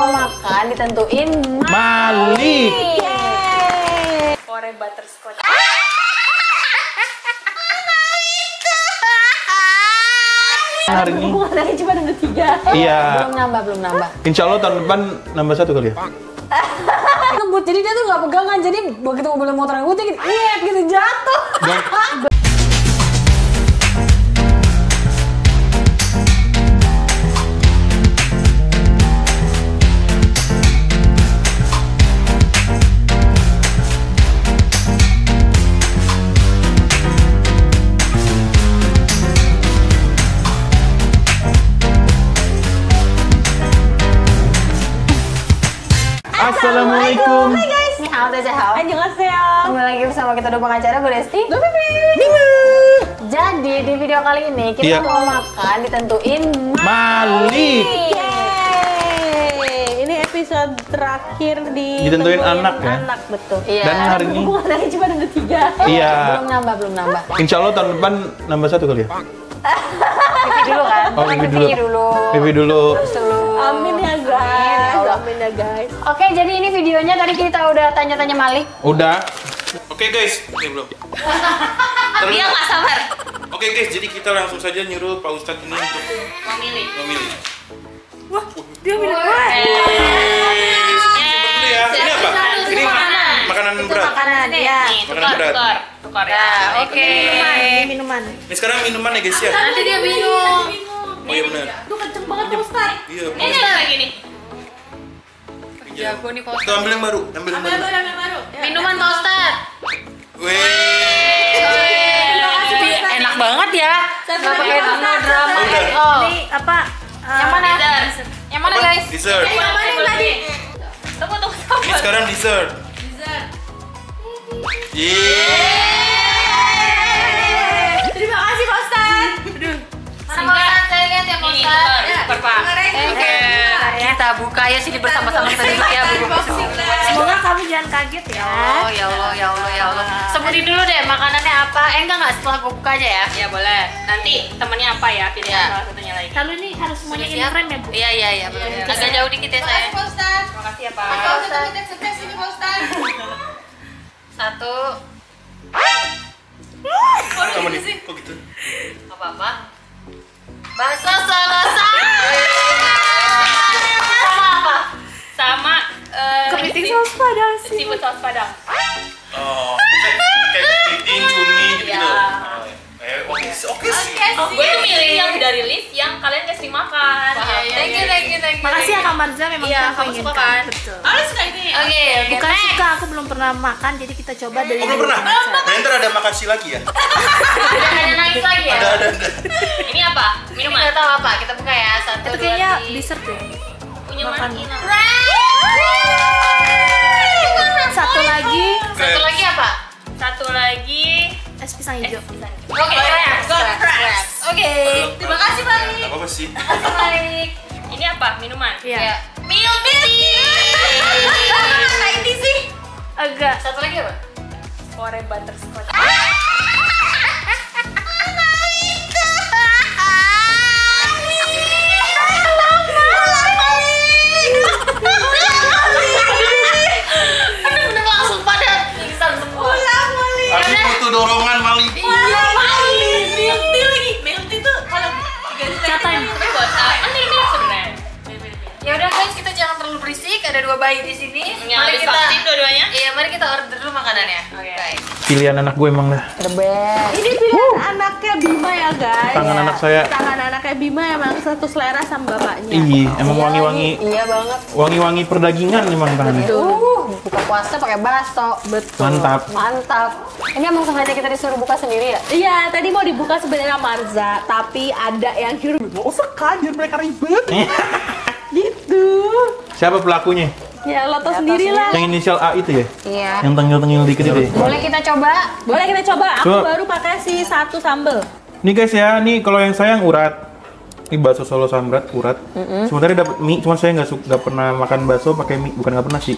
mau makan ditentuin Malik. Orange butterscotch. Hari ini Hubungannya cuma ada 3. iya. Belum nambah. Insya Allah tahun depan nambah 1 kali ya. Ngebut, jadi dia tuh nggak pegangan, jadi begitu mobilnya motor ngebut, gitu jatuh. Assalamualaikum. Hai guys, ni hao, daja hao. Annyeonghaseyo. Kembali lagi bersama kita dua pengacara, Bu Lesti. Jadi di video kali ini kita mau makan ditentuin Malik. Yeay. Ini episode terakhir di Ditentuin Tentuin anak ya? Anak, betul. Iya. Dan hari ini Hubungannya cuma ada 3. iya. Belum nambah. Insya Allah tahun depan nambah 1 kali ya. Pipi dulu kan? Oh, pipi dulu. Pipi dulu. Terus dulu. Amin ya guys. Amin ya guys. Oke, jadi ini videonya tadi kita udah tanya-tanya Malik. Udah. Oke guys, belum. Dia nggak sabar. Oke guys, jadi kita langsung saja nyuruh Pak Ustadz ini untuk Memilih. Wah, dia milik gue. Simpen dulu ya. Ini apa? Ini makanan berat. Makanan ya. Makanan berat. Tukar ya. Oke. Minuman. Ini sekarang minuman ya guys ya. Nanti dia bingung. Oh iya benar. Duh, kenceng banget Pak Ustadz. Iya. Ini lagi nih. Jago nih Pak Kita ambil yang baru. Ambil yang baru. baru. Minuman Pak Ustadz. Wih. Enak banget ya. Nggak pakai drama. Udah. Oh. Ini apa? Yang mana? Yang mana guys? Dessert. Yang mana yang tadi? Tunggu. Ini sekarang dessert. Terima kasih Pak Ustadz. Mana Pak Ustadz? Saya lihat ya Pak Ustadz. Super, Pak. Oke. Kita buka ya sini bersama-sama kita duduk ya Bu. Semoga kamu jangan kaget ya. Oh ya Allah. Sebutin dulu deh makanannya apa. Enggak setelah gue buka aja ya. Ya boleh. Nanti temennya apa ya? Pilih salah satunya lagi. Kalau ini harus semuanya in frame ya Bu. Iya benar. Agak jauh dikit ya saya. Pak Ustadz. Terima kasih ya Pak. Pak Ustadz kita sukses ini Pak Ustadz. 1. Sama nih. Kok gitu? Apa? Bakso selesai. Sama apa? Sama Kepiting saus padang sih. seafood saus padang. Oh, kayak kepiting, cumi gitu. Iya. Oke sih. Gue tuh milih yang dari list yang kalian gak sering makan. Thank you. Makasih ya Kak Marza, memang Iya, kita kamu pengen suka kan? Betul. Suka ini. Oke. Bukan suka, aku belum pernah makan, jadi kita coba dari Oh, belum pernah? Nah, ntar ada makasih lagi ya? Ada nangis lagi ya? Ada. Ini apa? Minuman? Kita tahu apa? Kita buka ya. 1, 2, 3. Itu kayaknya dessert ya. Punya Makan. mana? Satu lagi Satu lagi apa? Satu lagi es pisang hijau. Oke, crabs. Oke. Terima kasih Malik. Gak apa-apa sih. Malik. Ini apa? Minuman? Iya. Milk tea. Nah ini sih. Agak. Satu lagi apa? Orange butterscotch. Bener-bener langsung pada pingsan semua. Aku butuh dorongan Malik. Iya, Malik. Milk tea lagi. Milk tea tuh kalau 3 Catain. Tapi buat ini sebenarnya. Ya udah guys, kita jangan terlalu berisik. Ada 2 bayi di sini. Mari kita dua-duanya. Iya, mari kita order dulu makanannya. Oke. Pilihan anak gue emang dah. The best. Ini pilihan anaknya Bima ya guys. Tangan anak saya. Tangan anaknya Bima emang satu selera sama bapaknya. Iya, emang wangi-wangi. Iya banget. Wangi-wangi perdagingan emang tangannya. Buka puasa pakai bakso. Betul. Mantap. Ini emang sengaja kita disuruh buka sendiri ya? Iya, tadi mau dibuka sebenarnya Marza, tapi ada yang nyuruh. Gak usah kan, biar mereka ribet. Gitu. Siapa pelakunya? Ya lo tau sendiri lah. Yang inisial A itu ya? Iya. Yang tengil-tengil dikit itu ya? Boleh kita coba? Boleh kita coba. Aku Coba. baru pakai si 1 sambel. Nih guys ya, nih kalau yang saya yang urat. Ini bakso Solo Samrat urat. Sebenarnya dapat mie, cuma saya nggak pernah makan bakso pakai mie, bukan nggak pernah sih.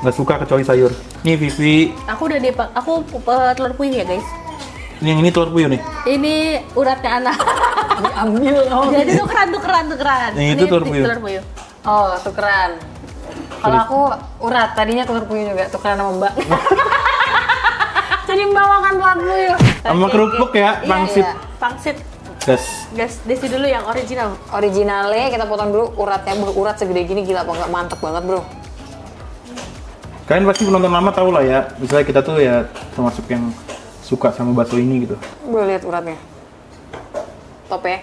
Nggak suka kecuali sayur. Nih Vivi. Aku udah aku telur puyuh ya guys. Ini yang ini telur puyuh nih. Ini uratnya anak. Diambil. Jadi tukeran. Yang itu telur puyuh. Telur puyuh. Oh, tukeran. Kalau aku urat, tadinya telur puyuh juga, tukeran sama Mbak. Jadi Mbak makan telur puyuh. Sama kerupuk ya, pangsit. Iya, pangsit. Gas. Desi dulu yang original. Originalnya kita potong dulu uratnya, urat segede gini gila apa nggak, mantep banget bro. Kalian pasti penonton lama tahu lah ya, misalnya kita tuh ya termasuk yang suka sama bakso ini gitu. Gue lihat uratnya. Top ya.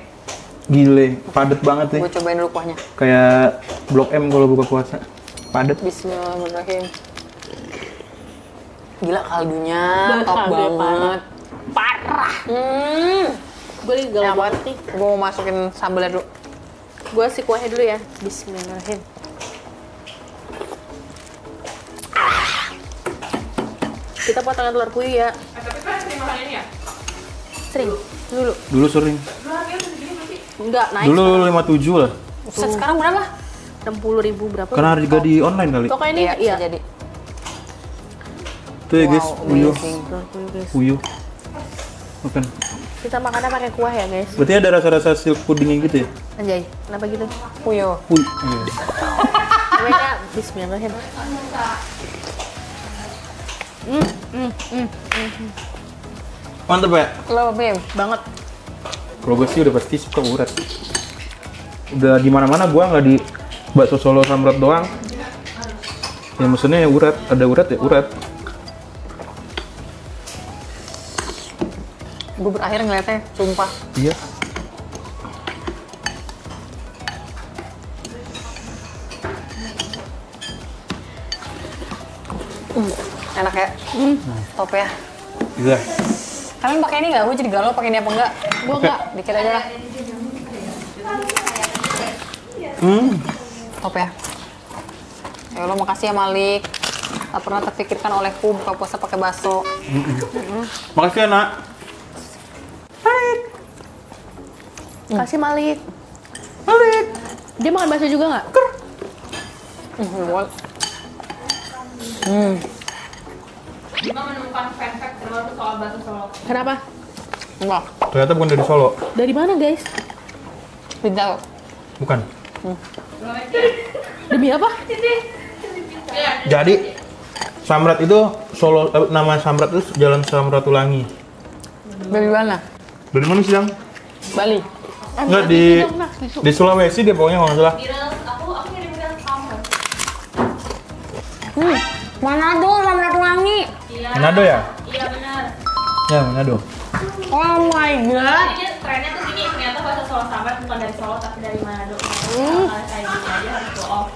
Gile, padet banget nih. Gue cobain dulu kuahnya. Kayak Blok M kalau buka puasa. Padet. Bismillahirrahmanirrahim. Gila kaldunya, top Kaldunya banget. Parah. Gue lagi galau banget nih. Gue mau masukin sambalnya dulu. Gue si kuahnya dulu ya. Bismillahirrahmanirrahim. Kita potongan telur puyuh ya. Tapi kan sering makan ini ya? Sering. Dulu. Dulu sering. Enggak, naik. Dulu 57 lah. Set sekarang berapa? 60.000 berapa? Karena harga di online kali. Pokoknya ini Iya, iya. bisa jadi. Tuh ya guys, puyuh. amazing. Telur puyuh, guys. Puyuh. Makan. Kita makannya pakai kuah ya, guys. Berarti ada rasa-rasa silk puddingnya gitu ya? Anjay, kenapa gitu? Puyuh. Puyuh. Pokoknya bismillahirrahmanirrahim. Mantep ya? Lo Bim. Banget. Kalau gue sih udah pasti suka urat. Udah di mana-mana gua nggak di bakso Solo Samrat doang. Ya maksudnya ya urat, ada urat ya urat. Gue berakhir ngeliatnya, sumpah. Iya. Enak ya? Top ya. Iya. Kalian pakai ini nggak? Gue jadi galau pakai ini apa enggak? Gue enggak, dikit aja lah. Top ya. Ya Allah, makasih ya Malik. Tak pernah terpikirkan olehku buka puasa pakai bakso. Makasih ya nak. Kasih Malik. Malik. Dia makan bakso juga nggak? Bima menemukan fun fact terbaru soal bakso Solo. Kenapa? Enggak, Ternyata bukan dari Solo. Dari mana, guys? tidak. Bukan. Demi apa? Jadi Samrat itu Solo, nama Samrat itu Jalan Samratulangi. Dari mana? Dari mana sih yang? Bali. Enggak di Sulawesi dia pokoknya kalau nggak salah. Aku ngirim sama. Manado, Samratulangi. Manado ya? Iya benar. Ya Manado. Oh my god. Jadi dia trennya tuh gini, ternyata bakso Solo Samrat bukan dari Solo tapi dari Manado. Kayak gini aja harus bohong.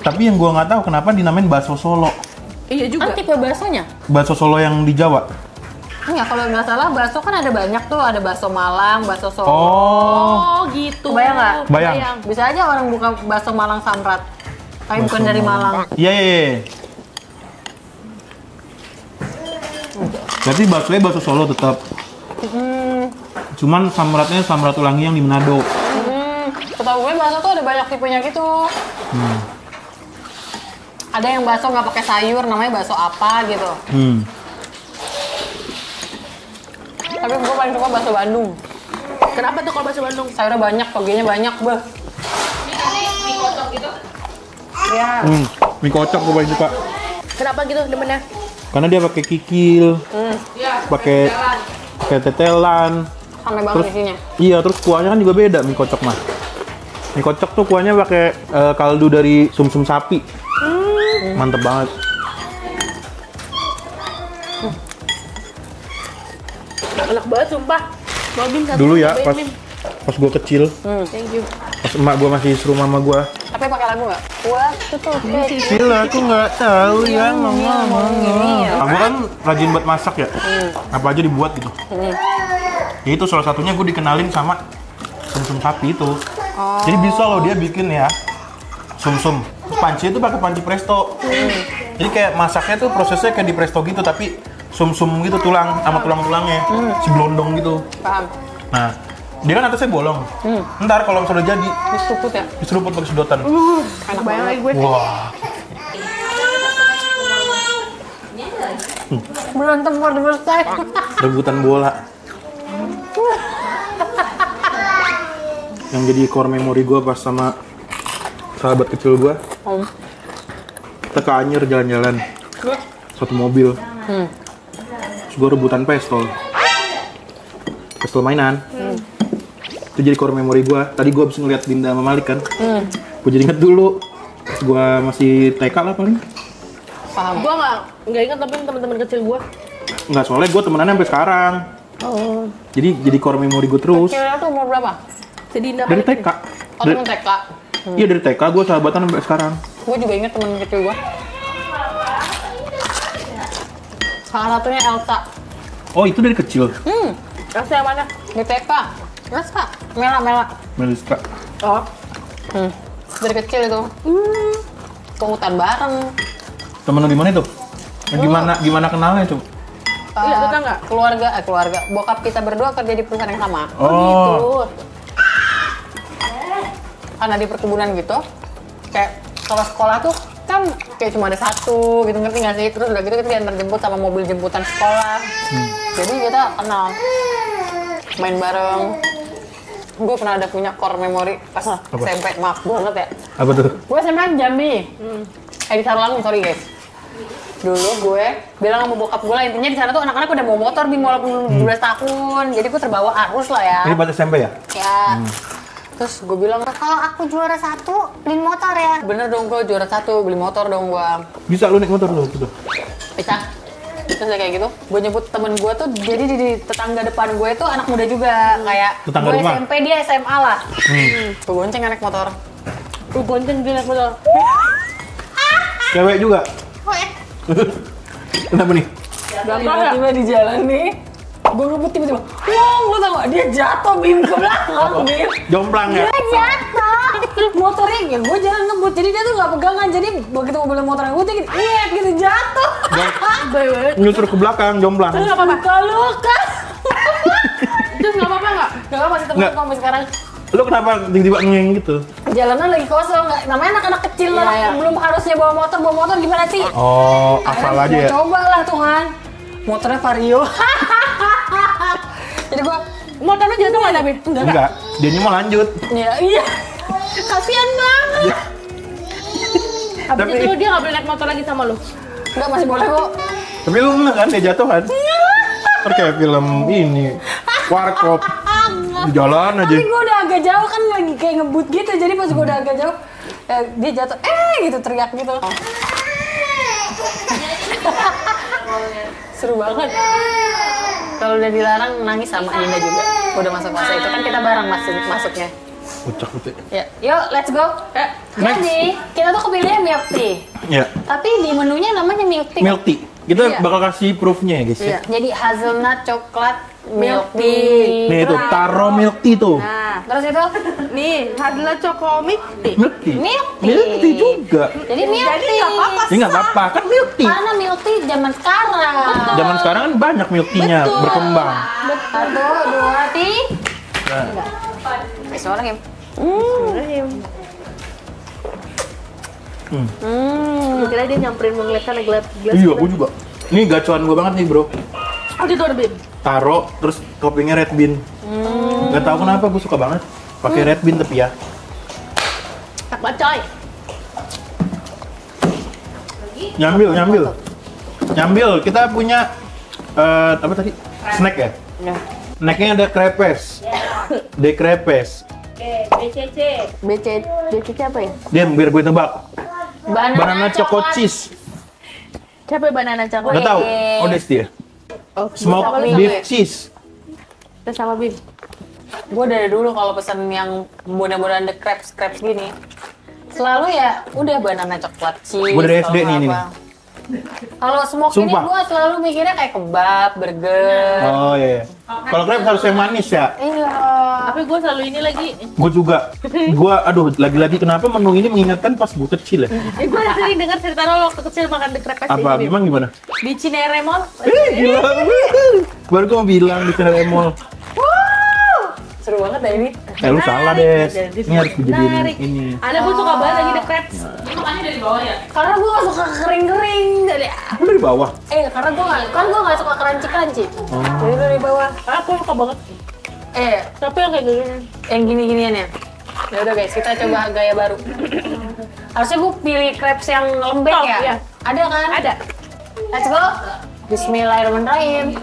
Tapi yang gua nggak tahu kenapa dinamain bakso Solo. Iya juga. Kan tipe baksonya? Bakso Solo yang di Jawa. Enggak, kalau nggak salah bakso kan ada banyak tuh, ada bakso Malang, bakso Solo. Oh, gitu. Bayang nggak? Bayang. Bisa aja orang buka bakso Malang Samrat, tapi bukan Bakso dari Malang. Iya, iya, iya. Berarti baksonya bakso Solo tetap. Cuman Samratnya Samratulangi yang di Manado. Setahu gue bakso tuh ada banyak tipenya gitu. Ada yang bakso nggak pakai sayur, namanya bakso apa gitu. Tapi gue paling suka bakso Bandung. Kenapa tuh kalau bakso Bandung? Sayurnya banyak, togenya banyak, beh. Ini nanti mie kocok gitu. Ya. Mie kocok gue paling suka. Kenapa gitu demennya? Karena dia pakai kikil, pakai tetelan. Sampai banget Terus isinya. iya, terus kuahnya kan juga beda mie kocok mah. Mie kocok tuh kuahnya pakai kaldu dari sumsum sapi. Mantep banget. Enak banget sumpah. Mau Bim satu. Dulu ya cobain, Bim. pas gue kecil, Thank you. pas emak gue masih suruh mama gue. Tapi pakai lagu nggak? Waktu tuh Kecil aku nggak tahu yang ngomong. Aku kan rajin buat masak ya. Apa aja dibuat gitu. Ya itu salah satunya gue dikenalin sama sumsum sapi itu. Jadi bisa loh dia bikin ya sumsum. Terus panci itu pakai panci presto. Jadi kayak masaknya tuh prosesnya kayak di presto gitu tapi sumsum gitu tulang sama tulang-tulangnya. Si blondong gitu. Paham. Nah, dia kan atasnya bolong. Ntar kalau misalnya udah jadi Diseruput ya? diseruput pakai sedotan. Enak banget lagi gue. Wah, Berantem for the first time. rebutan bola. Yang jadi core memory gue pas sama sahabat kecil gue. Kita ke Anyer jalan-jalan. Satu mobil. Terus gue rebutan pistol mainan. Itu jadi core memory gue. Tadi gue abis ngeliat Dinda sama Malik kan. Gue jadi inget dulu. Pas gue masih TK lah paling. Paham. Gue nggak ingat tapi teman-teman kecil gue. Nggak, soalnya gue temenannya sampai sekarang. Oh. Jadi core memory gue terus. Kira tuh umur berapa? Sedih Dari TK. Oh, temen TK. Iya dari TK gue sahabatan sampai sekarang. Gue juga inget temen kecil gue. Salah satunya Elsa. Oh itu dari kecil. Elsa yang mana? Di TK. Elsa. Mela. Meliska. Oh. Dari kecil itu. Ke hutan bareng. Temen lu di mana itu? Gimana kenalnya tuh? Iya, tetangga. Keluarga. Bokap kita berdua kerja di perusahaan yang sama. Oh. Gitu. Karena di perkebunan gitu, kayak kalau sekolah tuh kan kayak cuma ada satu gitu, ngerti nggak sih? Terus udah gitu kita diantar jemput sama mobil jemputan sekolah. Jadi kita kenal, main bareng. Gue pernah ada punya core memory pas SMP, maaf banget ya. Apa tuh? Gue SMP Jambi, di Sarulangu, sorry guys. Dulu gue bilang sama bokap gue lah, intinya di sana tuh anak-anak udah mau motor Bim, walaupun 17 tahun. Jadi gue terbawa arus lah ya. Ini pas SMP ya? Ya. Terus gue bilang, kalau aku juara 1, beli motor ya. Bener dong, gue juara 1, beli motor dong gue. Bisa lu naik motor lu gitu? Bisa. Terus kayak gitu, gue nyebut temen gue tuh, jadi di tetangga depan gue itu anak muda juga. Kayak Tetangga gue rumah? SMP, dia SMA lah. Gue bonceng naik motor. Lu bonceng dia naik motor. Cewek juga? Kenapa nih? Tiba-tiba di jalan nih, gue ngebut tiba-tiba, wow, lu tau gak? Dia jatuh Bim ke belakang, Bim. Jomplang ya? Dia jatuh. Motornya, ya gue jalan ngebut, jadi dia tuh gak pegangan. Jadi begitu mobil motor ngebut, dia gitu jatuh. Nyusur ke belakang, jomplang. Terus nggak apa-apa? Luka. Terus nggak apa-apa nggak? Gak apa masih temen Nggak. sampai sekarang. Lu kenapa tiba-tiba ngeng gitu? Jalanan lagi kosong, namanya anak-anak kecil lah, belum harusnya bawa motor gimana sih? Oh, asal aja ya? Coba lah Tuhan, motornya Vario. Jadi gua, Motornya jatuh nggak tapi? Enggak, dia mau lanjut. ya iya, kasian banget. Habis Tapi- itu dia nggak boleh naik motor lagi sama lu? Enggak, masih boleh kok. Tapi lu enggak kan, dia jatuh kan? Kan kayak film ini, Warkop. Di jalan aja. Tapi gua udah agak jauh kan, lagi kayak ngebut gitu, jadi pas gua udah agak jauh, dia jatuh, gitu teriak gitu. Seru banget. Kalau udah dilarang nangis sama Dinda juga. Udah masuk masa itu kan kita bareng masuknya. Ucak putih. Ya, yuk let's go. Jadi kita tuh kepilihnya milk tea. Ya, Tapi di menunya namanya milk tea. milk tea. Kita Iya. bakal kasih proofnya ya guys ya. Iya. Jadi hazelnut coklat milk tea. Nih itu taro milk tea tuh. Nah, Terus itu nih hasilnya chokomik tea. Milk tea. milk tea. Milk tea juga. Jadi milk Jadi tea. nggak apa-apa. Ya nggak apa-apa, kan milk tea. Karena milk tea zaman sekarang. Zaman sekarang kan banyak milk tea-nya Betul. berkembang. 1, 2, 3. Nah, Suara game. Gue kira dia nyamperin mau ngeliat sana gelas. iya, aku juga. Ini gacuan gue banget nih bro. Oh itu ada Bim. Taro, terus toppingnya red bean. Gak tau kenapa gue suka banget pakai red bean tapi ya. Tak bacoy. Nyambil. Kita punya apa tadi? Snack ya? Snacknya ada crepes. De crepes. BCC. BCC apa ya? Diam biar gue tebak. Banana choco coklat. cheese. Siapa banana coklat? Gak tau. Oh, Desti ya? Oh, Smoked Sama beef ya? cheese. kita sama Bim. Gue dari dulu kalau pesen yang boda-boda the crepes gini, selalu ya udah banana coklat cheese. Gua dari SD kalau nih, apa. Kalau smoke ini Sumpah. gue selalu mikirnya kayak kebab, burger. Oh iya. Kalau crepes harus yang manis ya. Iya. Tapi gue selalu ini lagi. Gue juga. Aduh, lagi-lagi kenapa menu ini mengingatkan pas gue kecil ya? Gue sering dengar cerita lo waktu kecil makan the crepes Apa? ini, Bim. Memang gimana? Di Cinere Mall. Gila. Baru gue mau bilang di Cinere Mall. Seru banget deh ini. Lu salah, Des. Ini harus dijadiin Menarik. ini. Ada gue suka banget lagi the crepes. Ini makannya dari bawah ya? Karena gue gak suka kering-kering. Jadi, Lu dari bawah. karena gue gak suka crunchy. Jadi dari bawah. Aku suka banget. Tapi yang kayak gini. yang gini-ginian ya. Ya udah guys, kita coba gaya baru. Harusnya gue pilih crepes yang lembek Oh, ya? iya. Ada kan? Ada. Let's go. Bismillahirrahmanirrahim.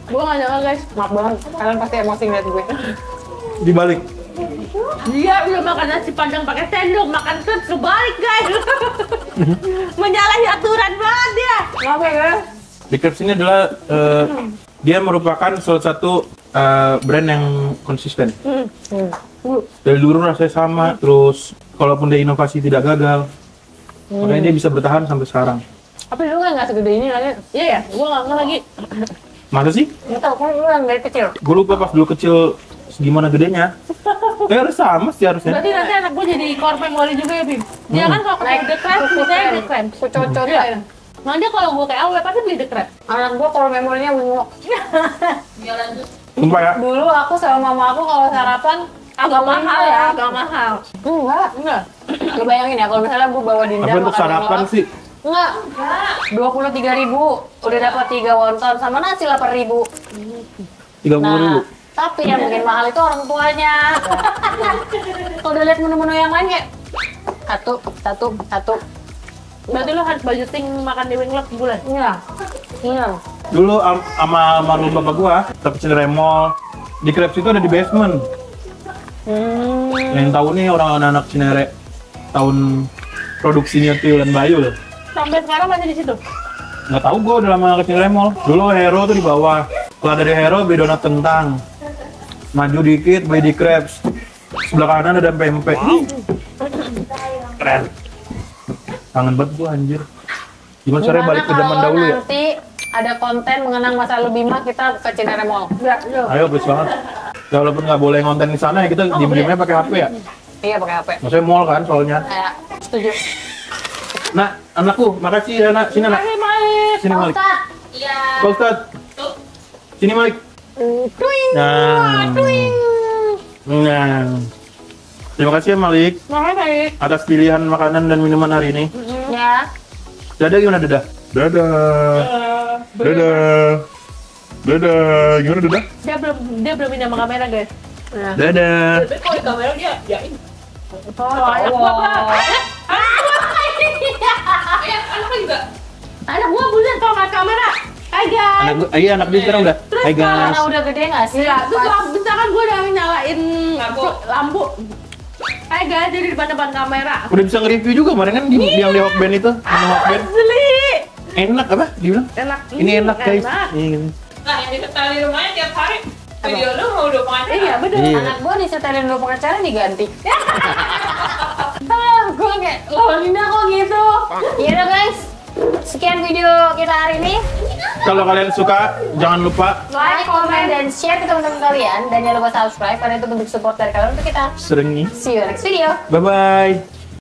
Gue gak nyangka guys, maaf banget. Kalian pasti emosi ngeliat gue. Dibalik. Dia udah makan nasi padang pakai sendok, makan crepes kebalik guys. Menyalahi aturan banget dia. Kenapa ya guys? Di Crepes ini adalah dia merupakan salah satu brand yang konsisten. Dari dulu rasanya sama, terus kalaupun dia inovasi tidak gagal, makanya dia bisa bertahan sampai sekarang. Tapi dulu kan gak segede ini lagi. Iya ya, gua nggak ngerti lagi. Masa sih? Gak tau, kan dulu yang dari kecil. Gue lupa pas dulu kecil segimana gedenya. Harus sama sih harusnya. Berarti nanti anak gua jadi core memori juga ya, Bim? Dia kan kalau naik The Crepes, misalnya The Crepes. Cocok Iya. ya. Nah dia kalau gua kayak awal pasti beli The Crepes. Anak gue kalau memorinya bengok. Sumpah ya. Dulu aku sama mama aku kalau sarapan Agak mahal ya, agak mahal. Enggak. Lu bayangin ya kalau misalnya gue bawa Dinda Tapi untuk sarapan lengkap. sih Enggak. 23.000 udah dapat 3 wonton sama nasi 8.000. 30.000. Tapi yang bikin mahal itu orang tuanya. Kalau udah lihat menu-menu yang lain kayak satu. Berarti lu harus budgeting makan di Winglock sebulan? Iya. Dulu sama almarhum bapak gua, tapi Cinere Mall. Di Crepes itu ada di basement. Yang tahu nih orang anak Cinere tahun produksinya Tio dan Bayu loh. Sampai sekarang masih di situ? Nggak tahu gua udah lama ke Cinere Mall. Dulu Hero tuh di bawah. Setelah dari Hero beli donat kentang. Maju dikit beli di Crepes. Sebelah kanan ada pempek. Keren. Kangen banget gua anjir. Gimana caranya balik ke zaman dahulu ya? Nanti ada konten mengenang masa lalu Bima, kita ke Cinere Mall. Ayo please banget. Ya, walaupun nggak boleh ngonten di sana ya kita diem-diemnya pakai HP ya. Iya pakai HP. Maksudnya mall kan soalnya. Kayak setuju. Nah, anakku, makasih ya nak. Sini nak. Sini Malik. Ustaz. Pak Ustad. Sini Malik. Nah. Nah. Terima kasih ya Malik Makasih. atas pilihan makanan dan minuman hari ini. Ya. Dadah gimana dadah? Dadah. Dadah. Dadah. Gimana dadah? Dia belum pindah sama kamera guys. Dadah. Tapi kalau di kamera dia yain. Anak gua apa? Anak juga. Anak gua bulan kalau nggak kamera. Hai guys. Iya anak dia sekarang udah. Hai guys. Karena udah gede nggak sih? Iya, terus misalkan gua udah nyalain lampu. Hai guys, jadi di depan kamera. Udah bisa nge-review juga kemarin kan di yang di Hokben itu. Menu Hokben. Asli. Enak apa? Dibilang? Enak. Ini enak guys. Enak. Ini gini. Nah, yang disetel di rumahnya tiap hari. Video lu mau udah pengacara. Iya, bener. Iya. Anak gue disetelin dulu pengacara diganti. Gue kayak, loh Linda kok gitu? Iya udah guys, sekian video kita hari ini. Kalau kalian suka, jangan lupa Like, comment, dan share ke teman-teman kalian. Dan jangan lupa subscribe, karena itu bentuk support dari kalian untuk kita. sering nih. See you next video. Bye-bye.